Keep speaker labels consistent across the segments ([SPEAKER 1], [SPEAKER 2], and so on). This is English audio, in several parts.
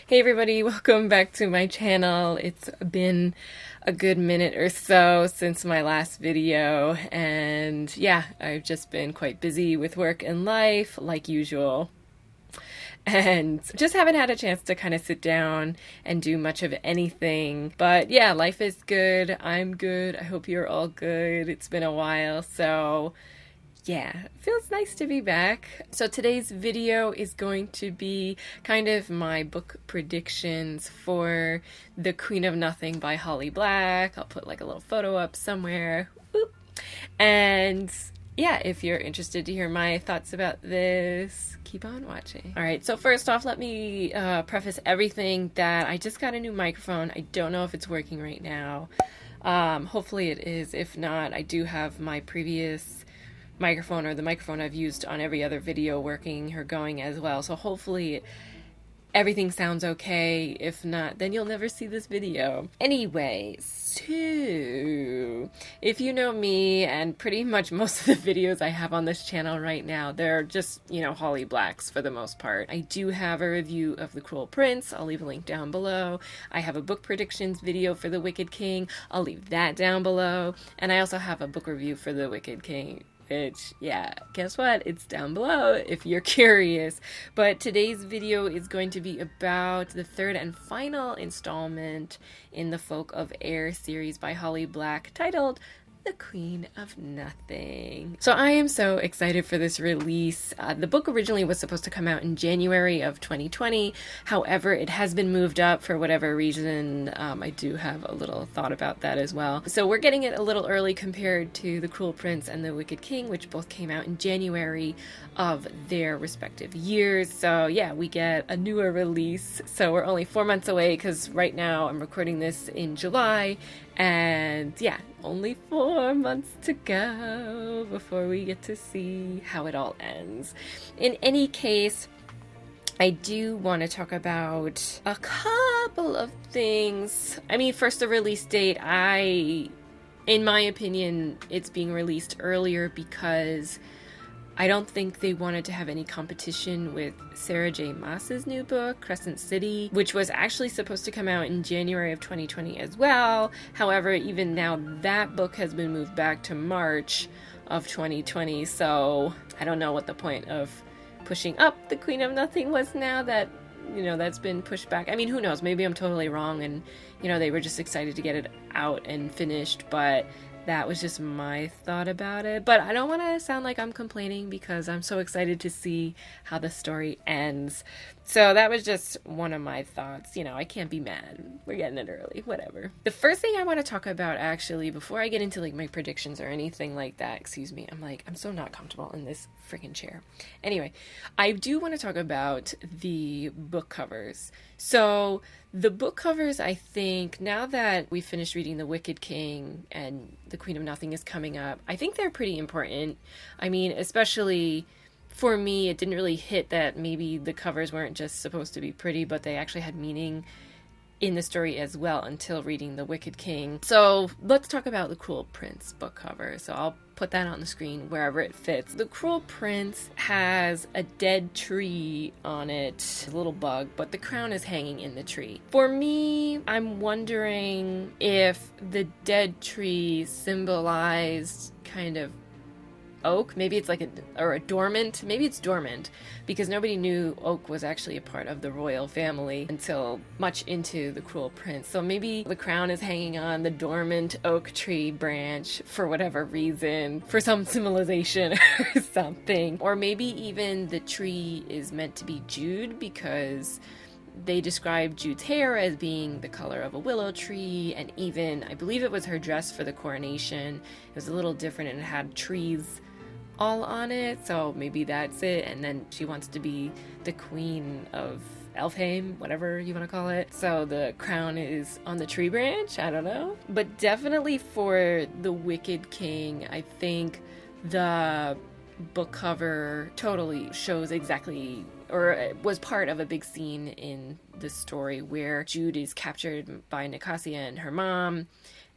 [SPEAKER 1] Hey everybody, welcome back to my channel. It's been a good minute or so since my last video, and yeah, I've just been quite busy with work and life, like usual. And just haven't had a chance to kind of sit down and do much of anything. But yeah, life is good. I'm good. I hope you're all good. It's been a while, so yeah, it feels nice to be back. So today's video is going to be kind of my book predictions for The Queen of Nothing by Holly Black. I'll put like a little photo up somewhere. Whoop. And yeah, if you're interested to hear my thoughts about this, keep on watching. All right, so first off, let me preface everything that I just got a new microphone. I don't know if it's working right now. Hopefully it is. If not, I do have my previous microphone, or the microphone I've used on every other video, working or going as well. So hopefully everything sounds okay. If not, then you'll never see this video. Anyway, so if you know me and pretty much most of the videos I have on this channel right now, they're just, Holly Black's for the most part. I do have a review of The Cruel Prince. I'll leave a link down below. I have a book predictions video for The Wicked King. I'll leave that down below. And I also have a book review for The Wicked King, which, yeah, guess what? It's down below if you're curious. But today's video is going to be about the third and final installment in the Folk of Air series by Holly Black, titled The Queen of Nothing. So I am so excited for this release. The book originally was supposed to come out in January of 2020. However, it has been moved up for whatever reason. I do have a little thought about that as well. So we're getting it a little early compared to The Cruel Prince and The Wicked King, which both came out in January of their respective years. So yeah, we get a newer release. So we're only 4 months away, because right now I'm recording this in July, and yeah, only 4 months to go before we get to see how it all ends. In any case, I do want to talk about a couple of things. I mean, first, the release date. In my opinion, it's being released earlier because I don't think they wanted to have any competition with Sarah J. Maas's new book, Crescent City, which was actually supposed to come out in January of 2020 as well. However, even now, that book has been moved back to March of 2020, so I don't know what the point of pushing up The Queen of Nothing was now that, that's been pushed back. I mean, who knows? Maybe I'm totally wrong, and, they were just excited to get it out and finished, but that was just my thought about it. But I don't want to sound like I'm complaining, because I'm so excited to see how the story ends. So that was just one of my thoughts. I can't be mad. We're getting it early. Whatever. The first thing I want to talk about, actually, before I get into like my predictions or anything like that, excuse me, I'm so not comfortable in this freaking chair. Anyway, I do want to talk about the book covers. So the book covers, I think, now that we finished reading The Wicked King and The Queen of Nothing is coming up, I think they're pretty important. I mean, especially for me, it didn't really hit that maybe the covers weren't just supposed to be pretty, but they actually had meaning in the story as well until reading The Wicked King. So let's talk about The Cruel Prince book cover. So I'll put that on the screen wherever it fits. The Cruel Prince has a dead tree on it, a little bug, but the crown is hanging in the tree. For me, I'm wondering if the dead tree symbolized kind of oak. Maybe it's like a dormant. Maybe it's dormant, because nobody knew oak was actually a part of the royal family until much into The Cruel Prince. So maybe the crown is hanging on the dormant oak tree branch for whatever reason, for some symbolization or something. Or maybe even the tree is meant to be Jude, because they described Jude's hair as being the color of a willow tree, and even, I believe it was her dress for the coronation. It was a little different and it had trees all on it, so maybe that's it. And then she wants to be the queen of Elfheim, whatever you want to call it. So the crown is on the tree branch. I don't know. But definitely for The Wicked King, I think the book cover totally shows exactly, or was part of a big scene in the story where Jude is captured by Nicasia and her mom,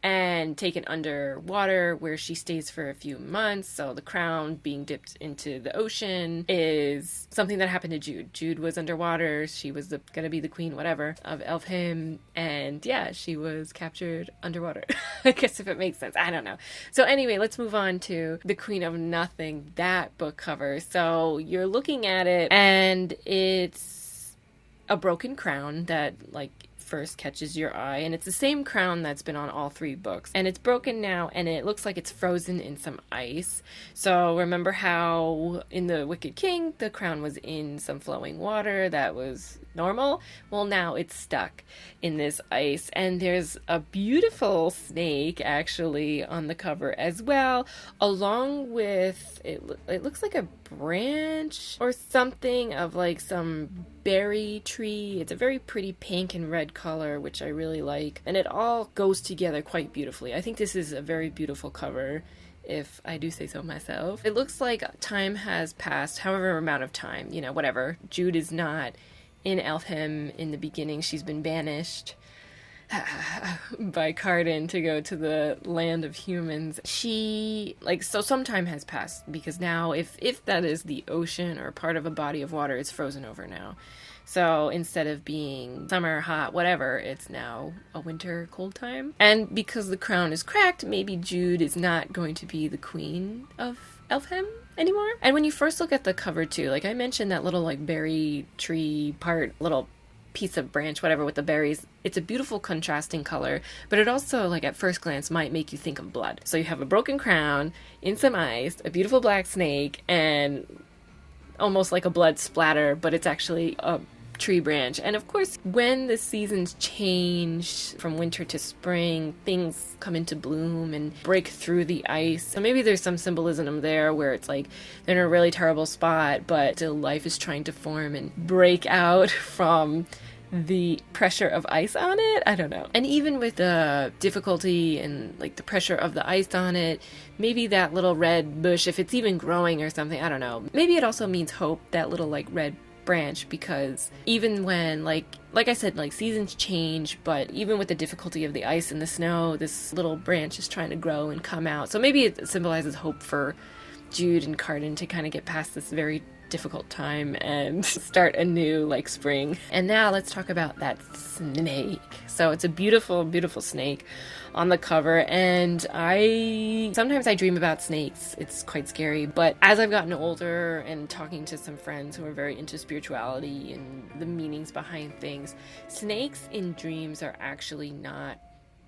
[SPEAKER 1] and taken underwater where she stays for a few months. So the crown being dipped into the ocean is something that happened to Jude. Jude was underwater. She was going to be the queen, whatever, of Elfham. And yeah, she was captured underwater. I guess if it makes sense. I don't know. So anyway, let's move on to The Queen of Nothing, that book cover. So you're looking at it and it's a broken crown that like first catches your eye, and it's the same crown that's been on all 3 books, and it's broken now and it looks like it's frozen in some ice. So remember how in The Wicked King the crown was in some flowing water that was normal? Well, now it's stuck in this ice, and there's a beautiful snake actually on the cover as well, along with it looks like a branch or something of like some berry tree. It's a very pretty pink and red color, which I really like, and it all goes together quite beautifully. I think this is a very beautiful cover, if I do say so myself. It looks like time has passed, however amount of time, you know, whatever. Jude is not in Elfham in the beginning. She's been banished by Cardan to go to the land of humans. So some time has passed, because now if that is the ocean or part of a body of water, it's frozen over now. So instead of being summer, hot, whatever, it's now a winter, cold time. And because the crown is cracked, maybe Jude is not going to be the queen of Elfham anymore. And when you first look at the cover too, like I mentioned that little like berry tree part, little piece of branch, whatever, with the berries, it's a beautiful contrasting color, but it also, like at first glance, might make you think of blood. So you have a broken crown in some ice, a beautiful black snake, and almost like a blood splatter, but it's actually a tree branch. And of course, when the seasons change from winter to spring, things come into bloom and break through the ice. So maybe there's some symbolism there where it's like they're in a really terrible spot, but still life is trying to form and break out from the pressure of ice on it. I don't know. And even with the difficulty and like the pressure of the ice on it, maybe that little red bush, if it's even growing or something, I don't know. Maybe it also means hope, that little like red branch, because even when like I said, like seasons change, but even with the difficulty of the ice and the snow, this little branch is trying to grow and come out. So maybe it symbolizes hope for Jude and Cardan to kind of get past this very difficult time and start a new like spring. And now let's talk about that snake. So it's a beautiful, beautiful snake on the cover, and sometimes I dream about snakes. It's quite scary, but as I've gotten older and talking to some friends who are very into spirituality and the meanings behind things, snakes in dreams are actually not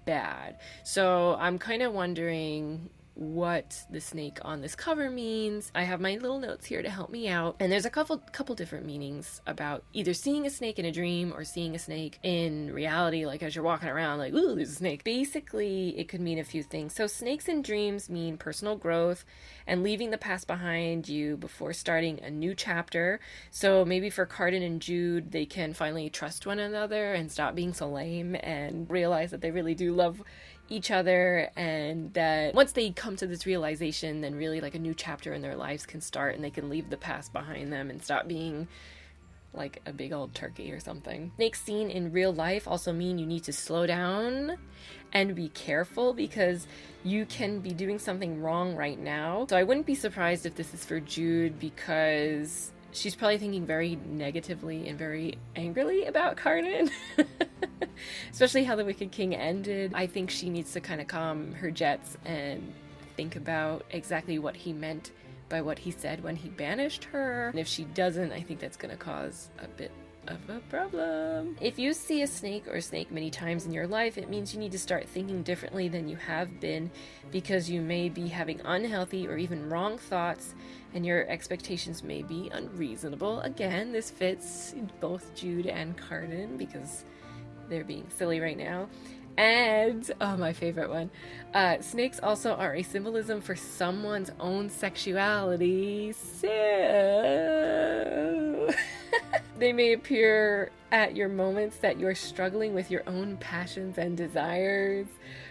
[SPEAKER 1] bad. So I'm kind of wondering what the snake on this cover means. I have my little notes here to help me out, and there's a couple different meanings about either seeing a snake in a dream or seeing a snake in reality, like as you're walking around like, ooh, there's a snake. Basically, it could mean a few things. So snakes in dreams mean personal growth and leaving the past behind you before starting a new chapter. So maybe for Cardan and Jude, they can finally trust one another and stop being so lame and realize that they really do love each other, and that once they come to this realization, then really like a new chapter in their lives can start, and they can leave the past behind them and stop being like a big old turkey or something. Snakes seen in real life also mean you need to slow down and be careful, because you can be doing something wrong right now. So I wouldn't be surprised if this is for Jude, because she's probably thinking very negatively and very angrily about Cardan. Especially how The Wicked King ended. I think she needs to kind of calm her jets and think about exactly what he meant by what he said when he banished her. And if she doesn't, I think that's going to cause a bit of a problem. If you see a snake or a snake many times in your life, it means you need to start thinking differently than you have been, because you may be having unhealthy or even wrong thoughts, and your expectations may be unreasonable. Again, this fits both Jude and Cardan, because they're being silly right now. And, oh, my favorite one, snakes also are a symbolism for someone's own sexuality. So they may appear at your moments that you're struggling with your own passions and desires,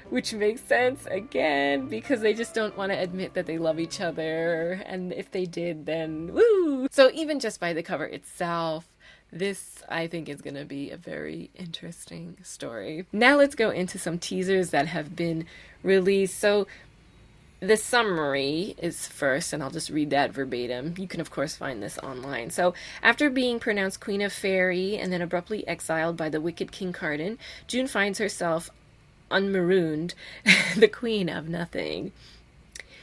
[SPEAKER 1] which makes sense, again, because they just don't want to admit that they love each other. And if they did, then woo! So even just by the cover itself, This, I think, is going to be a very interesting story. Now let's go into some teasers that have been released. So the summary is first, and I'll just read that verbatim. You can, of course, find this online. So, after being pronounced Queen of Fairy and then abruptly exiled by the wicked King Cardan, June finds herself unmarooned, the Queen of Nothing.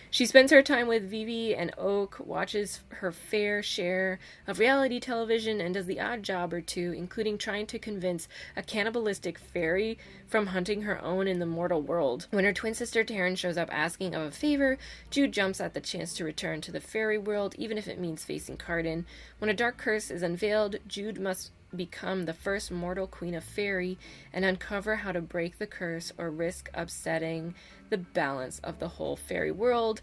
[SPEAKER 1] She spends her time with Vivi and Oak, watches her fair share of reality television, and does the odd job or two, including trying to convince a cannibalistic fairy from hunting her own in the mortal world. When her twin sister Taryn shows up asking of a favor, Jude jumps at the chance to return to the fairy world, even if it means facing Cardan. When a dark curse is unveiled, Jude must become the first mortal queen of fairy and uncover how to break the curse or risk upsetting the balance of the whole fairy world.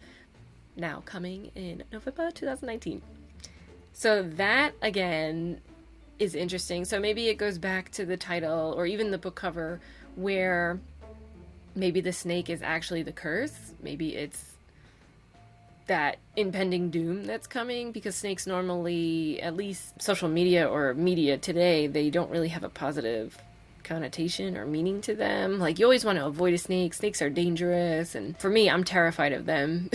[SPEAKER 1] Now coming in November 2019. So that again is interesting. So maybe it goes back to the title or even the book cover where maybe the snake is actually the curse. Maybe it's that impending doom that's coming, because snakes normally, at least social media or media today, they don't really have a positive connotation or meaning to them. Like, you always want to avoid a snake. Snakes are dangerous, and for me, I'm terrified of them.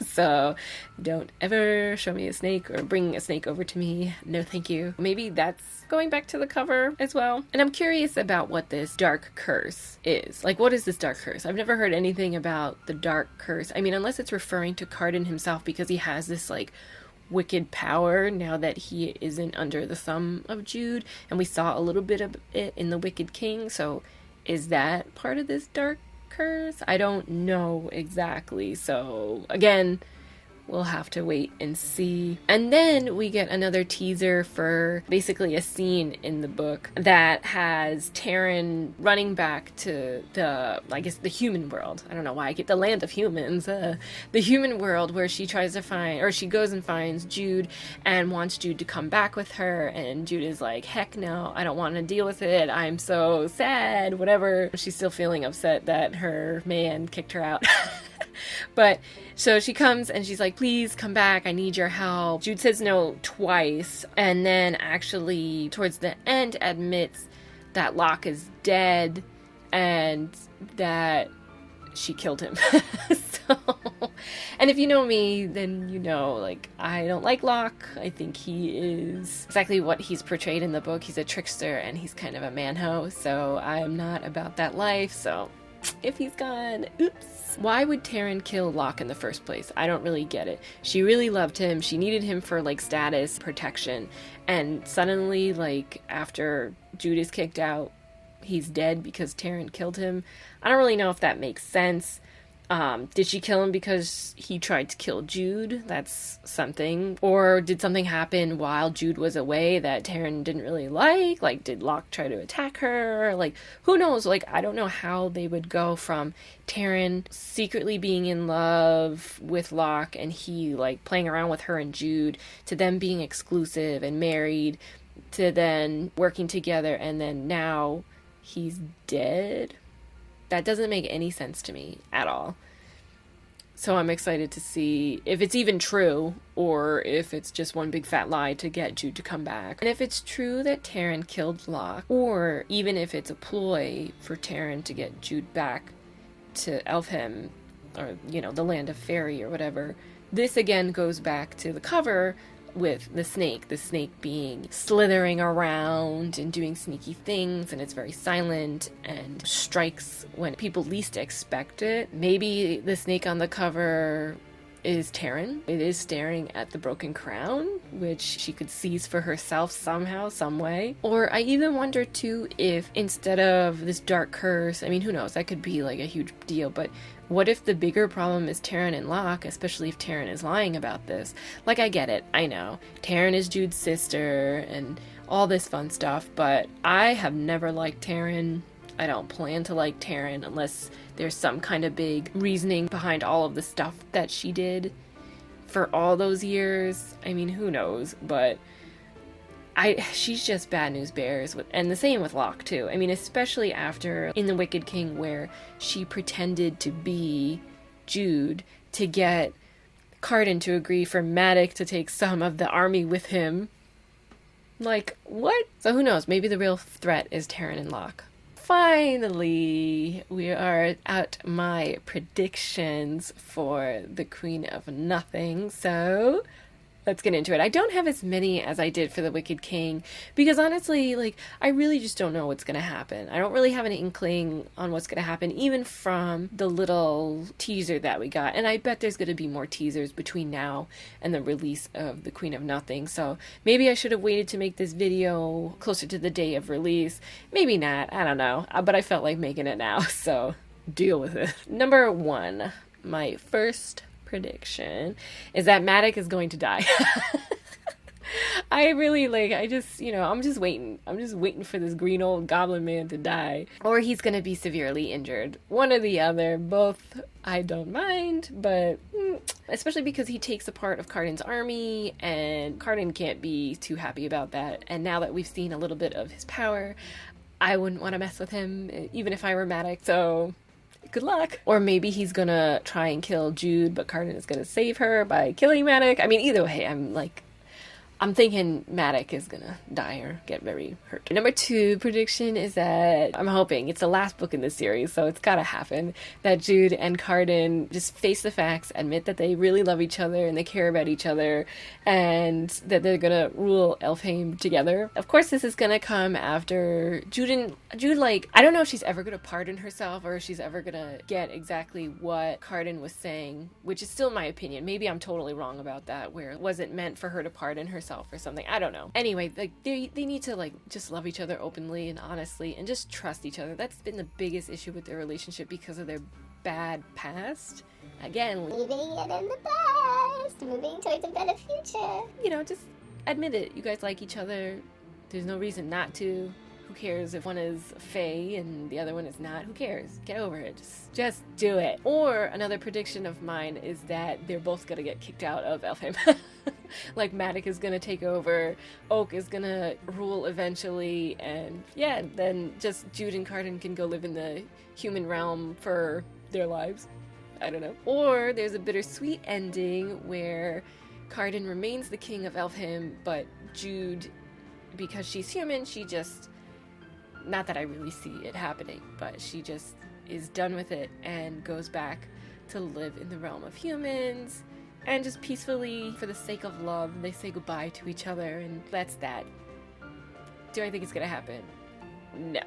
[SPEAKER 1] So don't ever show me a snake or bring a snake over to me. No thank you. Maybe that's going back to the cover as well. And I'm curious about what this dark curse is. Like, what is this dark curse? I've never heard anything about the dark curse. I mean, unless it's referring to Cardan himself, because he has this like wicked power now that he isn't under the thumb of Jude, and we saw a little bit of it in the Wicked King. So is that part of this dark curse? I don't know exactly. So again, we'll have to wait and see. And then we get another teaser for basically a scene in the book that has Taryn running back to the human world. I don't know why I get the land of humans. The human world, where she tries to find, or she goes and finds Jude and wants Jude to come back with her. And Jude is like, heck no, I don't want to deal with it. I'm so sad, whatever. She's still feeling upset that her man kicked her out. But so she comes and she's like, please come back, I need your help. Jude says no twice, and then actually towards the end admits that Locke is dead and that she killed him. And if you know me, then you know, like, I don't like Locke. I think he is exactly what he's portrayed in the book. He's a trickster and he's kind of a man-ho, so I'm not about that life. So if he's gone, oops. Why would Taryn kill Locke in the first place? I don't really get it. She really loved him. She needed him for, like, status, protection. And suddenly, like, after Jude is kicked out, he's dead because Taryn killed him. I don't really know if that makes sense. Did she kill him because he tried to kill Jude? That's something. Or did something happen while Jude was away that Taryn didn't really like? Like, did Locke try to attack her? Like, who knows? Like, I don't know how they would go from Taryn secretly being in love with Locke and he, like, playing around with her and Jude, to them being exclusive and married, to then working together, and then now he's dead. That doesn't make any sense to me at all. So I'm excited to see if it's even true, or if it's just one big fat lie to get Jude to come back. And if it's true that Taryn killed Locke, or even if it's a ploy for Taryn to get Jude back to Elfham, or, you know, the land of fairy or whatever, this again goes back to the cover with the snake being slithering around and doing sneaky things, and it's very silent and strikes when people least expect it. Maybe the snake on the cover is Taryn. It is staring at the broken crown, which she could seize for herself somehow, some way. Or I even wonder too if instead of this dark curse, I mean, who knows, that could be like a huge deal, but what if the bigger problem is Taryn and Locke, especially if Taryn is lying about this? Like, I get it, I know. Taryn is Jude's sister and all this fun stuff, but I have never liked Taryn. I don't plan to like Taryn unless there's some kind of big reasoning behind all of the stuff that she did for all those years. I mean, who knows, but she's just bad news bears, and the same with Locke too. I mean, especially after in The Wicked King, where she pretended to be Jude to get Cardan to agree for Maddox to take some of the army with him. Like, what? So who knows? Maybe the real threat is Taryn and Locke. Finally, we are at my predictions for the Queen of Nothing. So let's get into it. I don't have as many as I did for the Wicked King because honestly, like, I really just don't know what's going to happen. I don't really have an inkling on what's going to happen, even from the little teaser that we got. And I bet there's going to be more teasers between now and the release of the Queen of Nothing. So maybe I should have waited to make this video closer to the day of release. Maybe not. I don't know. But I felt like making it now. So deal with it. Number 1, my first prediction is that Maddox is going to die. I really I'm just waiting. I'm just waiting for this green old goblin man to die. Or he's going to be severely injured. One or the other. Both I don't mind, but especially because he takes a part of Cardin's army, and Cardin can't be too happy about that. And now that we've seen a little bit of his power, I wouldn't want to mess with him, even if I were Maddox. So good luck. Or maybe he's gonna try and kill Jude, but Cardin is gonna save her by killing Maddox. I mean, either way, I'm thinking Maddox is gonna die or get very hurt. Number 2 prediction is that I'm hoping it's the last book in this series, so it's gotta happen, that Jude and Cardin just face the facts, admit that they really love each other and they care about each other, and that they're gonna rule Elfhame together. Of course, this is gonna come after Jude, I don't know if she's ever gonna pardon herself or if she's ever gonna get exactly what Cardin was saying, which is still my opinion. Maybe I'm totally wrong about that, where it wasn't meant for her to pardon herself or something. I don't know. Anyway, they need to just love each other openly and honestly and just trust each other. That's been the biggest issue with their relationship because of their bad past. Again,
[SPEAKER 2] leaving it in the past, moving towards a better future.
[SPEAKER 1] Just admit it. You guys like each other. There's no reason not to. Who cares if one is Fae and the other one is not? Who cares? Get over it. Just do it. Or another prediction of mine is that they're both gonna get kicked out of Elfhame. Like Maddox is gonna take over, Oak is gonna rule eventually, and yeah, then just Jude and Cardin can go live in the human realm for their lives. I don't know. Or there's a bittersweet ending where Cardin remains the king of Elfhame, but Jude, because she's human, she just, not that I really see it happening, but she just is done with it and goes back to live in the realm of humans, and just peacefully, for the sake of love, they say goodbye to each other, and that's that. Do I think it's gonna happen? No.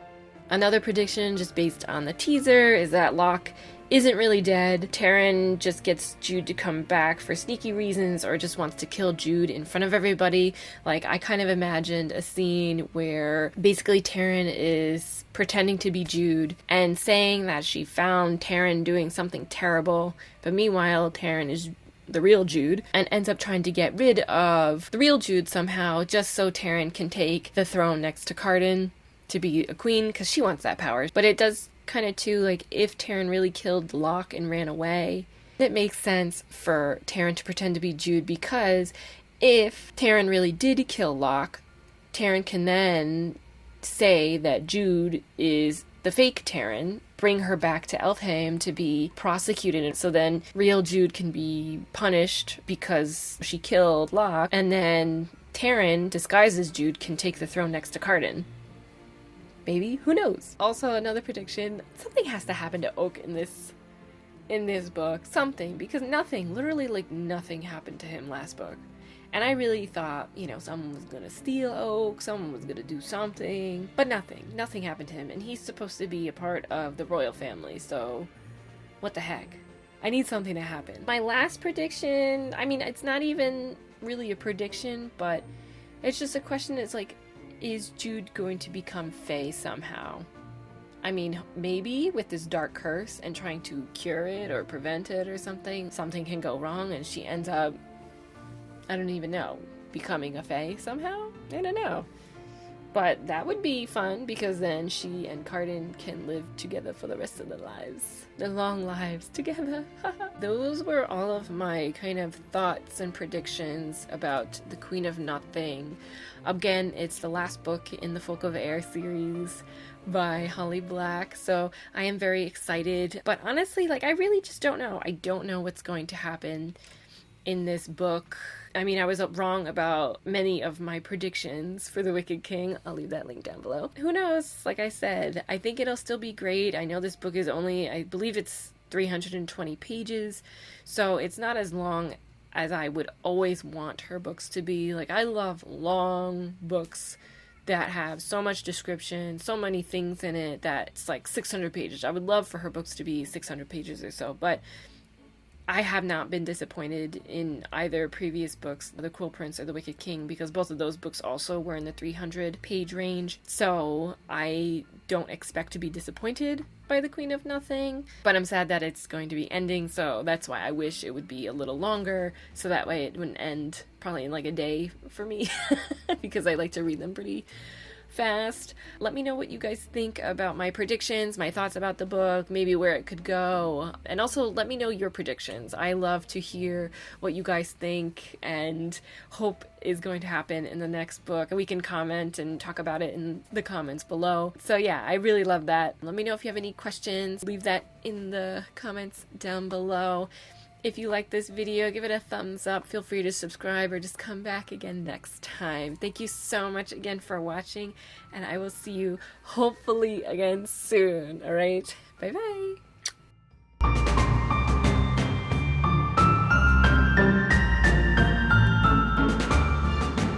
[SPEAKER 1] Another prediction, just based on the teaser, is that Locke isn't really dead. Taryn just gets Jude to come back for sneaky reasons, or just wants to kill Jude in front of everybody. Like, I kind of imagined a scene where basically Taryn is pretending to be Jude and saying that she found Taryn doing something terrible, but meanwhile Taryn is the real Jude, and ends up trying to get rid of the real Jude somehow, just so Taryn can take the throne next to Cardin to be a queen, because she wants that power. But it does kind of too, like, if Taryn really killed Locke and ran away, it makes sense for Taryn to pretend to be Jude, because if Taryn really did kill Locke, Taryn can then say that Jude is the fake Taryn, bring her back to Elfhame to be prosecuted, so then real Jude can be punished because she killed Locke, and then Taryn, disguised as Jude, can take the throne next to Cardin. Maybe? Who knows? Also, another prediction, something has to happen to Oak in this book. Something, because nothing, literally like nothing happened to him last book. And I really thought, someone was gonna steal Oak, someone was gonna do something, but nothing happened to him, and he's supposed to be a part of the royal family, so what the heck? I need something to happen. My last prediction, it's not even really a prediction, but it's just a question. It's like, is Jude going to become Fae somehow? Maybe with this dark curse and trying to cure it or prevent it or something can go wrong and she ends up, I don't even know, becoming a Fae somehow? I don't know. But that would be fun, because then she and Cardin can live together for the rest of their lives. Their long lives together. Those were all of my kind of thoughts and predictions about the Queen of Nothing. Again, it's the last book in the Folk of Air series by Holly Black, so I am very excited. But honestly, I really just don't know. I don't know what's going to happen in this book. I mean, I was wrong about many of my predictions for The Wicked King. I'll leave that link down below. Who knows? Like I said, I think it'll still be great. I know this book is only, I believe it's 320 pages, so it's not as long as I would always want her books to be. Like, I love long books that have so much description, so many things in it that it's like 600 pages. I would love for her books to be 600 pages or so, but I have not been disappointed in either previous books, The Cruel Prince or The Wicked King, because both of those books also were in the 300 page range. So I don't expect to be disappointed by The Queen of Nothing, but I'm sad that it's going to be ending, so that's why I wish it would be a little longer, so that way it wouldn't end probably in like a day for me, because I like to read them pretty fast. Let me know what you guys think about my predictions, my thoughts about the book, maybe where it could go, and also let me know your predictions. I love to hear what you guys think and hope is going to happen in the next book, and we can comment and talk about it in the comments below. So yeah, I really love that. Let me know if you have any questions. Leave that in the comments down below. If you like this video, give it a thumbs up. Feel free to subscribe or just come back again next time. Thank you so much again for watching, and I will see you hopefully again soon. All right? Bye-bye.